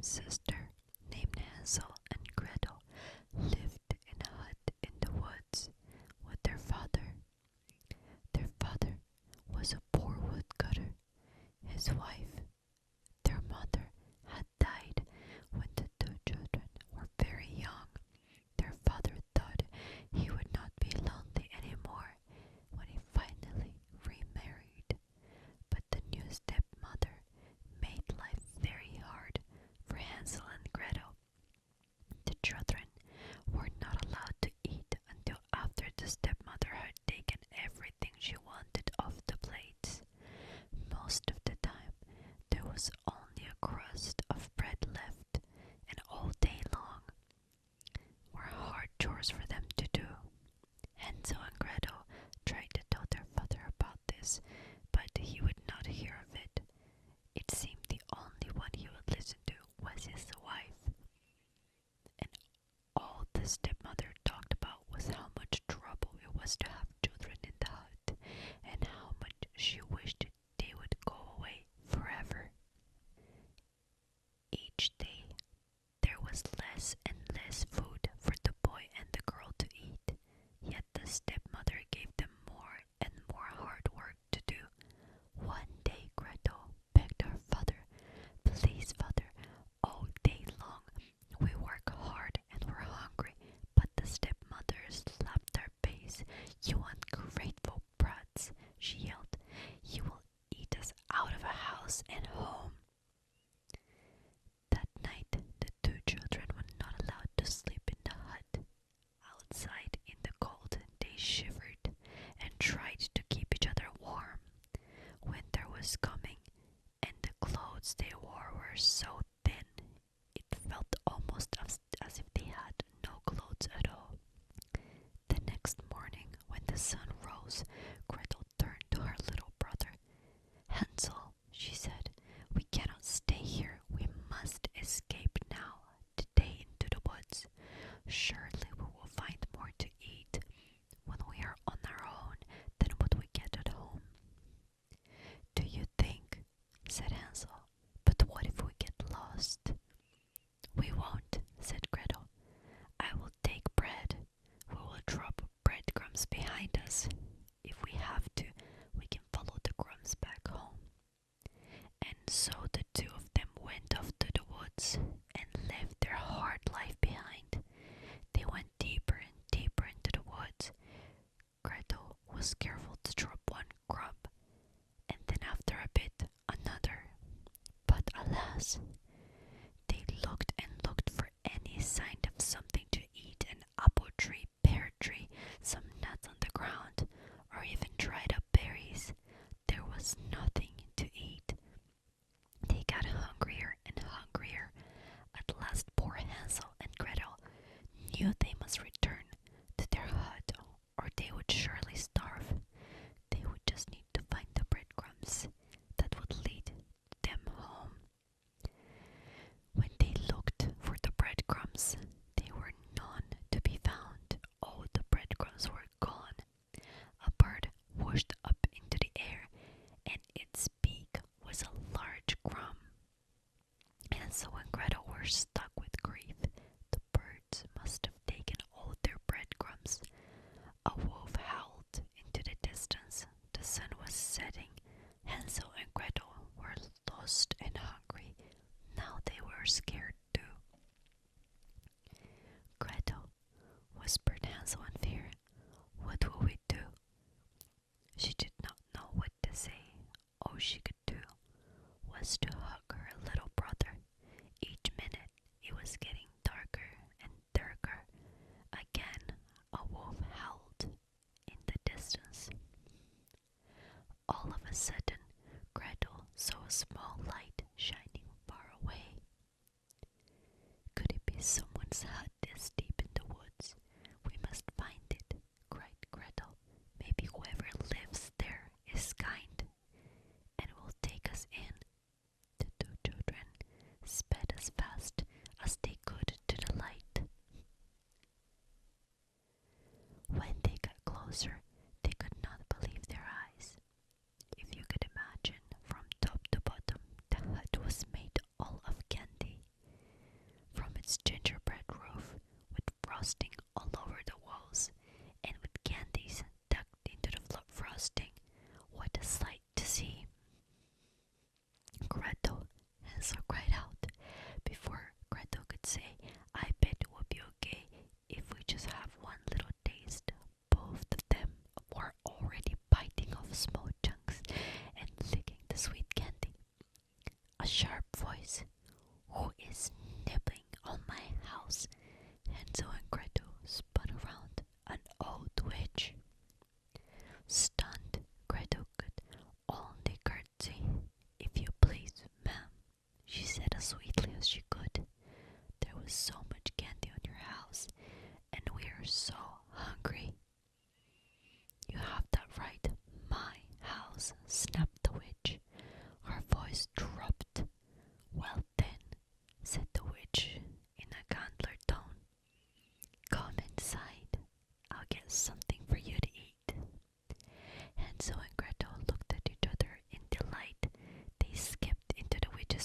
sister named Hansel and Gretel lived in a hut in the woods with their father. Their father was a poor woodcutter. His wife, their mother, had died when the two children were very young. Their father thought he would not be lonely anymore when he finally remarried. But the new stepmother made life very hard for Hansel and Gretel. The children were not allowed to eat until after the stepmother had taken everything she wanted off the plates. Most of the time, there was only a crust of bread left, and all day long were hard chores for them to do. Hansel and Gretel tried to tell their father about this, but he would not hear of it. It seemed the only one he would listen to was his wife. And all the stepmother talked about was how much trouble it was to have children in the hut, and how much she wished they would go away forever. Each day, there was less and less food for the boy and the girl to eat, yet the stepmother gave them more and more hard work to do. One day Gretel begged her father, "Please, father, all day long we work hard and we're hungry," but the stepmother slapped her face. "You ungrateful brats," she yelled. "You will eat us out of a house and home." That night, the two children were not allowed to sleep in the hut. Outside in the cold, they shivered and tried to keep each other warm. Winter was coming, and the clothes they wore were so thin it felt almost as if they had no clothes at all. The next morning, when the sun rose, Gretel turned to her little brother. "Hansel," she said, "we cannot stay here. We must escape now, today into the woods. Surely we will find more to eat when we are on our own than what we get at home." "Do you think?" said Hansel. "But what if we get lost?" "We won't," said Gretel. "I will take bread. We will drop breadcrumbs behind us. If we have to, we can follow the crumbs back home." And so the two of them went off to the woods and left their hard life behind. They went deeper and deeper into the woods. Gretel was careful to drop one crumb, and then after a bit another. But alas, they looked and looked for any sign of something to eat: an apple tree, pear tree, some nuts on the ground, or even dried up berries. There was nothing to eat. They got hungrier and hungrier. At last poor Hansel and Gretel knew they must return to their hut or they would surely starve. They would just need to find the breadcrumbs that would lead them home. When they looked for the breadcrumbs, they were none to be found. All the breadcrumbs were gone. A bird whooshed up into the air, and its beak was a large crumb. Hansel and Gretel were stuck with grief. The birds must have taken all their breadcrumbs. A wolf howled into the distance. The sun was setting. Hansel and Gretel were lost and hungry. Now they were scared too. "Gretel," whispered Hansel in fear, "what will we do?" She did not know what to say. All she could do was to hug her little brother. Each minute it was getting darker and darker. Again a wolf howled in the distance. All of a sudden, Gretel saw a small light shining far away. "Could it be someone's hut this deep in the woods? We must find it," cried Gretel. "Maybe whoever lives there is kind and will take us in." The two children sped as fast as they could to the light. When they got closer, they could not believe their eyes. If you could imagine, from top to bottom, the hut was made all of candy.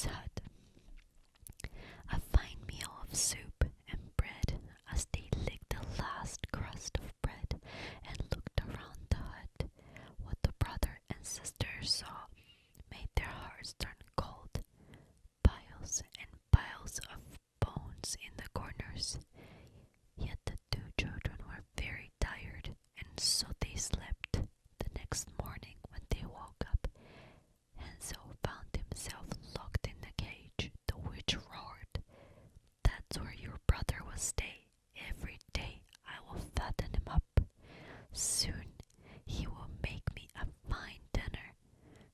Gretel's hut. A fine meal of soup and bread. As they licked the last crust of bread and looked around the hut, what the brother and sister saw made their hearts turn cold. Piles and piles of bones in the corners. Yet the two children were very tired, and so they slept. The next morning, when they woke up, Hansel found himself locked in the cage. The witch roared, "That's where your brother will stay. Every day I will fatten him up. Soon he will make me a fine dinner."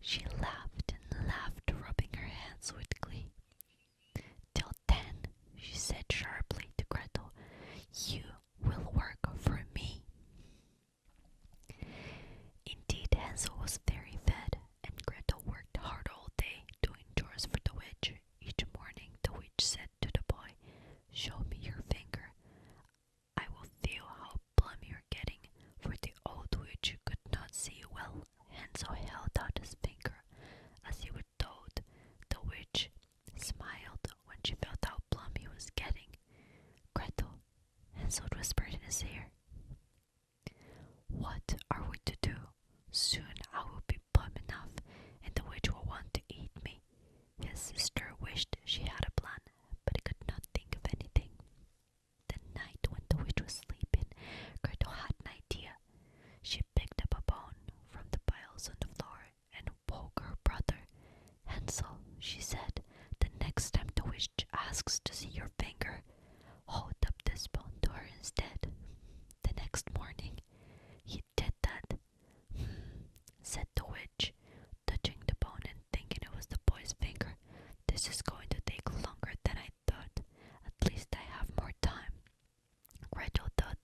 She laughed and laughed, rubbing her hands with glee. "Till then," she said sharply to Gretel, "you will work for me." Indeed, Hansel was very fed, and Gretel worked hard all day, doing chores for the witch. Each morning the witch said to the boy, "Show me your finger. I will feel how plump you're getting," for the old witch could not see well. Hansel held out his finger as he was told. The witch smiled when she felt how plump he was getting. "Gretel," Hansel whispered in his ear, "what are we to do? Soon I will be plump enough, and the witch will want to eat me." His sister wished she had a plan, but could not think of anything. The night when the witch was sleeping, Gretel had an idea. She picked up a bone from the piles on the floor and woke her brother. "Hansel," she said, "the next time the witch asks to see your finger, hold up this bone to her instead." The next morning he did that. Said the witch, touching the bone and thinking it was the boy's finger. "This is going to take longer than I thought. At least I have more time." Gretel thought,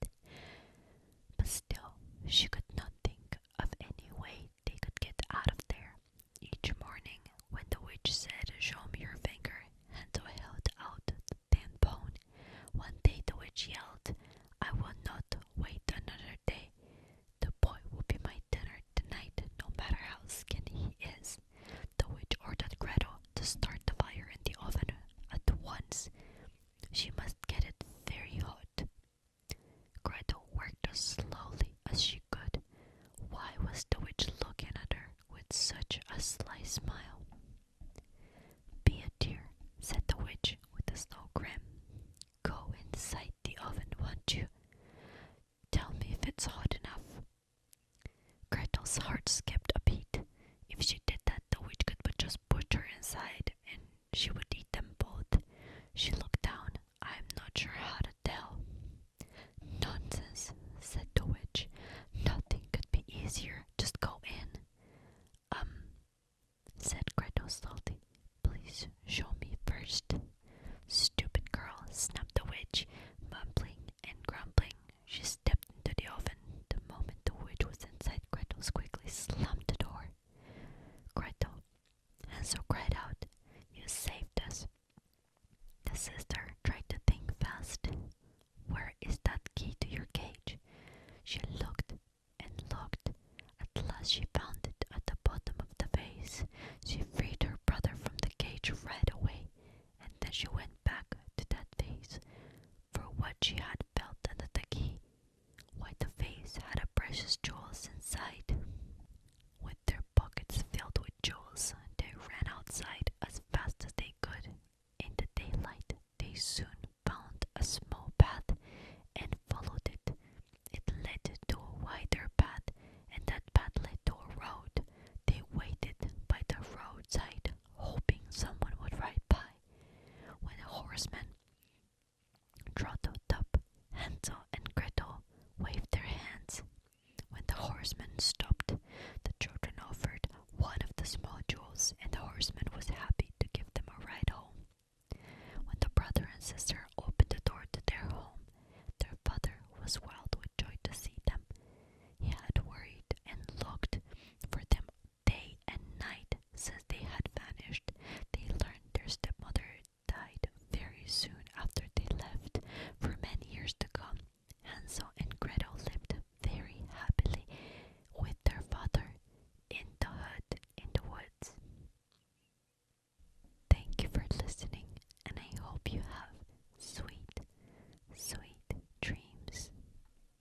but still she could not think of any way they could get out of there. Each morning, when the witch said, "Show me your finger," Hansel held out the thin bone. One day the witch yelled, "I will not wait another day. The boy will be my dinner tonight, no matter how skinny he is." The witch ordered Gretel to start the fire in the oven at once. She must get it very hot. Gretel worked as slowly as she could. Why was the witch looking at her with such a sly smile? "Be a dear," said the witch with a slow grin. "Go inside the oven, won't you? Tell me if it's hot enough." Gretel's heart skipped a beat. If she did that, the witch could but just put her inside, and she would eat them both. She looked down. "I'm not sure how to tell." "Nonsense," said the witch. "Nothing could be easier. Just go in." Said Gretel slowly. "Please show me first." "Stupid girl," snapped the witch. Mumbling and grumbling, she stepped into the oven. The moment the witch was inside, Gretel quickly slammed the door. "Gretel," Hansel cried out, "you saved us." The sister tried to think fast. "Where is that key to your cage?" She looked and looked. At last she found it at the bottom of the vase. She freed her brother from the cage right away, and then she went back to that vase. For what she had